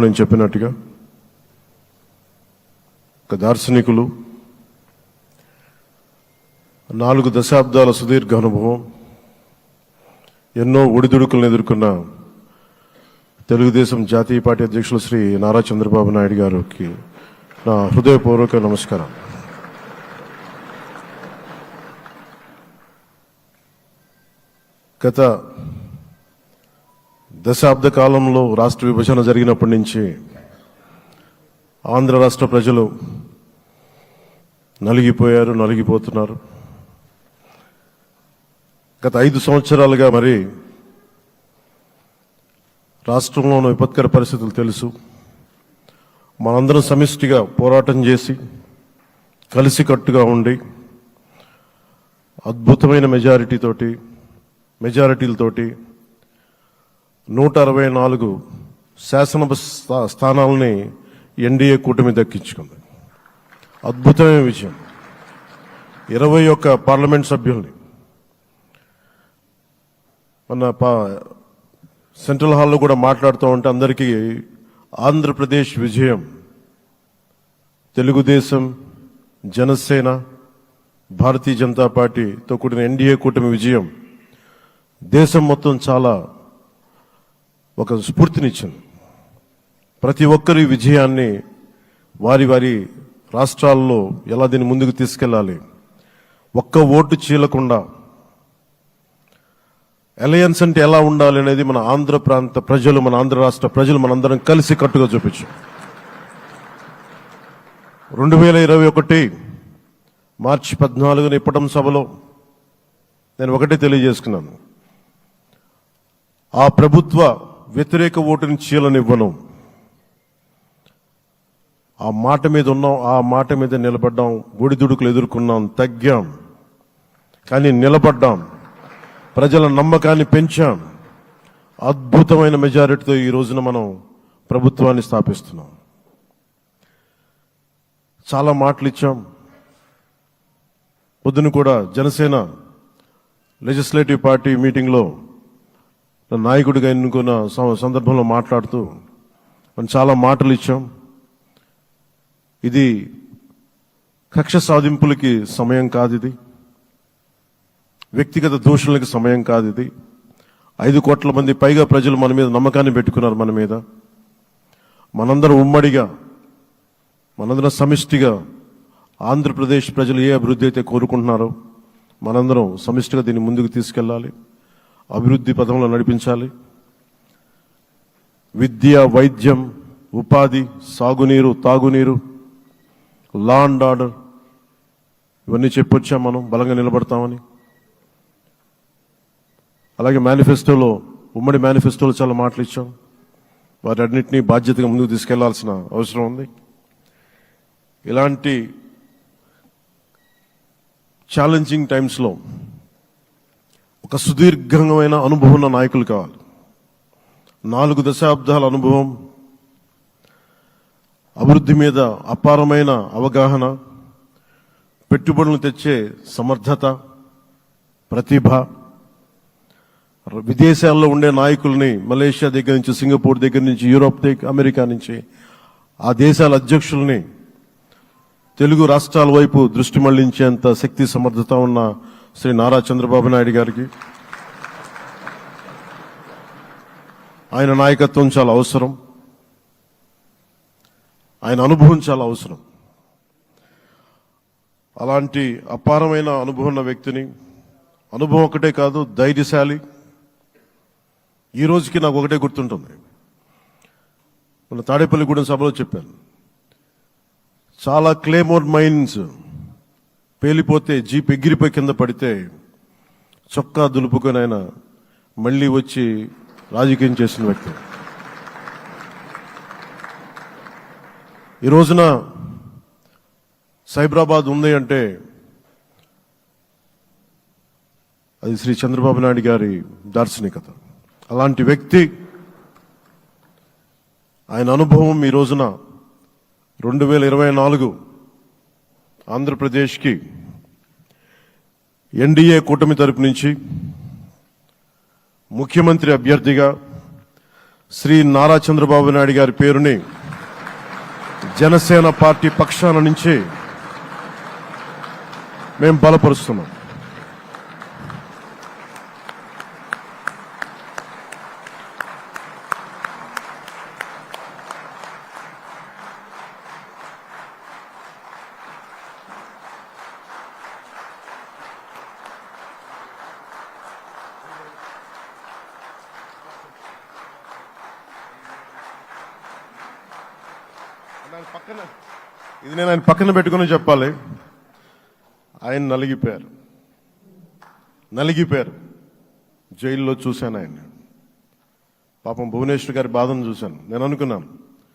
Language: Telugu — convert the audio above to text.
నేను చెప్పినట్టుగా ఒక దార్శనికులు, 4 దశాబ్దాల సుదీర్ఘ అనుభవం, ఎన్నో ఒడిదుడుకులను ఎదుర్కొన్న తెలుగుదేశం జాతీయ పార్టీ అధ్యక్షులు శ్రీ నారా చంద్రబాబు నాయుడు గారికి నా హృదయపూర్వక నమస్కారం. గత దశాబ్ద కాలంలో రాష్ట్ర విభజన జరిగినప్పటి నుంచి ఆంధ్ర రాష్ట్ర ప్రజలు నలిగిపోతున్నారు. గత 5 సంవత్సరాలుగా మరి రాష్ట్రంలోని విపత్కర పరిస్థితులు తెలుసు. మనందరం సమిష్టిగా పోరాటం చేసి కలిసికట్టుగా ఉండి అద్భుతమైన మెజారిటీలతోటి 164 శాసనసభ స్థానాలని ఎన్డీఏ కూటమి దక్కించుకుంది. అద్భుతమైన విజయం. 21 పార్లమెంట్ సభ్యుల్ని మన సెంట్రల్ హాల్లో కూడా మాట్లాడుతూ ఉంటే అందరికీ ఆంధ్రప్రదేశ్ విజయం, తెలుగుదేశం, జనసేన, భారతీయ జనతా పార్టీతో కూడిన ఎన్డీఏ కూటమి విజయం దేశం మొత్తం చాలా ఒక స్ఫూర్తినిచ్చింది. ప్రతి ఒక్కరి విజయాన్ని వారి రాష్ట్రాల్లో ఎలా దీన్ని ముందుకు తీసుకెళ్లాలి, ఒక్క ఓటు చీలకుండా అలయన్స్ అంటే ఎలా ఉండాలి అనేది మన ఆంధ్ర ప్రాంత ప్రజలు, మన ఆంధ్ర రాష్ట్ర ప్రజలు మనందరం కలిసి కట్టుగా చూపించాం. 2021 మార్చి 14న ఇప్పటం సభలో నేను ఒకటే తెలియజేసుకున్నాను, ఆ ప్రభుత్వ వ్యతిరేక ఓటుని చీలనివ్వను. ఆ మాట మీద ఉన్నాం, ఆ మాట మీద నిలబడ్డాం. ఒడిదుడుకులు ఎదుర్కొన్నాం, తగ్గాం, కానీ నిలబడ్డాం. ప్రజల నమ్మకాన్ని పెంచాం. అద్భుతమైన మెజారిటీతో ఈ రోజున మనం ప్రభుత్వాన్ని స్థాపిస్తున్నాం. చాలా మాటలు ఇచ్చాం. పొద్దున కూడా జనసేన లెజిస్లేటివ్ పార్టీ మీటింగ్లో నాయకుడిగా ఎన్నుకున్న సందర్భంలో మాట్లాడుతూ మనం చాలా మాటలు ఇచ్చాం. ఇది కక్ష సాధింపులకి సమయం కాదు, ఇది వ్యక్తిగత దూషణలకి సమయం కాదు. ఇది 5 కోట్ల మంది పైగా ప్రజలు మన మీద నమ్మకాన్ని పెట్టుకున్నారు. మన మీద మనందరం ఉమ్మడిగా, మనందరం సమిష్టిగా ఆంధ్రప్రదేశ్ ప్రజలు ఏ అభివృద్ధి అయితే కోరుకుంటున్నారో మనందరం సమిష్టిగా దీన్ని ముందుకు తీసుకెళ్లాలి, అభివృద్ధి పథంలో నడిపించాలి. విద్య, వైద్యం, ఉపాధి, సాగునీరు, తాగునీరు, లా అండ్ ఆర్డర్ ఇవన్నీ చెప్పొచ్చాం. మనం బలంగా నిలబడతామని. అలాగే మేనిఫెస్టోలో, ఉమ్మడి మేనిఫెస్టోలో చాలా మాటలు ఇచ్చాం. వాటన్నిటినీ బాధ్యతగా ముందుకు తీసుకెళ్లాల్సిన అవసరం ఉంది. ఇలాంటి ఛాలెంజింగ్ టైమ్స్లో ఒక సుదీర్ఘమైన అనుభవం ఉన్న నాయకులు కావాలి. 4 దశాబ్దాల అనుభవం, అభివృద్ధి మీద అపారమైన అవగాహన, పెట్టుబడులను తెచ్చే సమర్థత, ప్రతిభ. విదేశాల్లో ఉండే నాయకుల్ని, మలేషియా దగ్గర నుంచి, సింగపూర్ దగ్గర నుంచి, యూరోప్ దగ్గర, అమెరికా నుంచి, ఆ దేశాల అధ్యక్షుల్ని తెలుగు రాష్ట్రాల వైపు దృష్టి మళ్లించేంత శక్తి, సమర్థత ఉన్న శ్రీ నారా చంద్రబాబు నాయుడు గారికి ఆయన నాయకత్వం చాలా అవసరం. ఆయన అనుభవం చాలా అవసరం. అలాంటి అపారమైన అనుభవం ఉన్న వ్యక్తిని, అనుభవం ఒకటే కాదు, ధైర్యశాలి. ఈ రోజుకి నాకు ఒకటే గుర్తుంటుంది. మన తాడేపల్లిగూడెం సభలో చెప్పాను, చాలా క్లేమోర్ మైన్స్ పేలిపోతే, జీప్ ఎగిరిపోయి కింద పడితే చొక్కా దులుపుకొని ఆయన మళ్ళీ వచ్చి రాజకీయం చేసిన వ్యక్తి. ఈ రోజున సైబరాబాద్ ఉంది అంటే అది శ్రీ చంద్రబాబు నాయుడు గారి దార్శనికత. అలాంటి వ్యక్తి, ఆయన అనుభవం ఈ రోజున 2024 ఆంధ్రప్రదేశ్కి ఎన్డీఏ కూటమి తరపు నుంచి ముఖ్యమంత్రి అభ్యర్థిగా శ్రీ నారా చంద్రబాబు నాయుడు గారి పేరుని జనసేన పార్టీ పక్షాన నుంచి మేము బలపరుస్తున్నాం. ఇది నేను ఆయన పక్కన పెట్టుకుని చెప్పాలి. ఆయన నలిగిపోయారు. జైల్లో చూశాను ఆయన. పాపం భువనేశ్వర్ గారి బాధను చూశాను. నేను అనుకున్నాను